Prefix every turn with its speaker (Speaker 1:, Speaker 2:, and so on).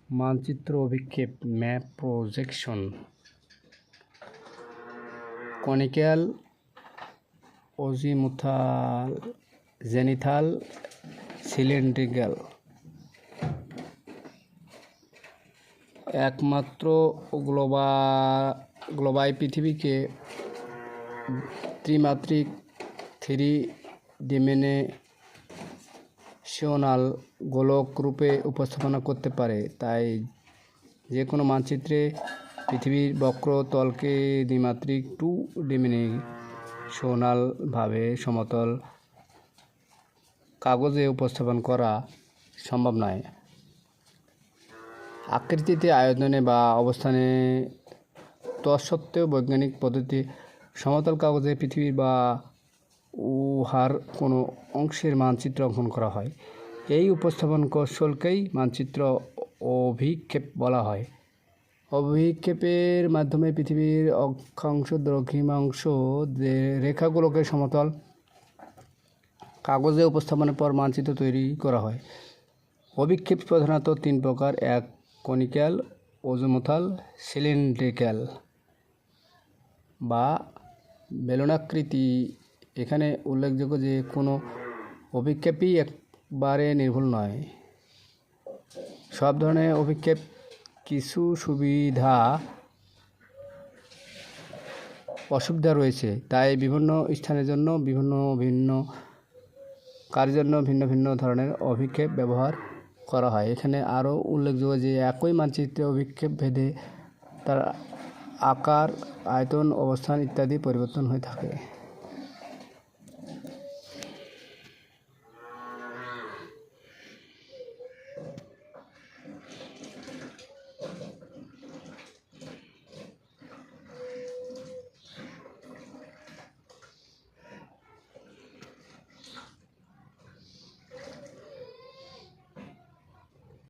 Speaker 1: মানচিত্র অভিক্ষেপ map projection conical, azimuthal, zenithal, cylindrical. একমাত্র গ্লোবাই পৃথিবীকে ত্রিমাত্রিক 3 ডিমেনশনাল গোলক রূপে উপস্থাপনা করতে পারে। তাই যে কোনো মানচিত্রে পৃথিবীর বক্র তলকে দ্বিমাত্রিক 2 ডিমেনশনালভাবে সমতল কাগজে উপস্থাপন করা সম্ভব নয়। আকৃতিতে, আয়তনে বা অবস্থানে তৎসত্ত্বেও বৈজ্ঞানিক পদ্ধতি সমতল কাগজে পৃথিবীর বা উহার কোনো অংশের মানচিত্র অঙ্কন করা হয়। এই উপস্থাপন কৌশলকেই মানচিত্র অভিক্ষেপ বলা হয়। অভিক্ষেপের মাধ্যমে পৃথিবীর অক্ষাংশ, দ্রাঘিমাংশ রেখাগুলোকে সমতল কাগজে উপস্থাপনের পর মানচিত্র তৈরি করা হয়। অভিক্ষেপ প্রধানত 3 প্রকার: এক কনিক্যাল, অজিমুথাল, সিলিন্ড্রিক্যাল বা বেলনাকৃতি। এখানে উল্লেখযোগ্য যে কোনো অভিক্ষেপই একবারে নির্ভুল নয়। সব ধরনের অভিক্ষেপ কিছু অসুবিধা রয়েছে, তাই বিভিন্ন স্থানের জন্য ভিন্ন কাজের জন্য ভিন্ন ভিন্ন ধরনের অভিক্ষেপ ব্যবহার করা হয়। এখানে আরও উল্লেখযোগ্য যে একই মানচিত্রে অভিক্ষেপ ভেদে তার আকার, আয়তন, অবস্থান ইত্যাদি পরিবর্তন হয়ে থাকে।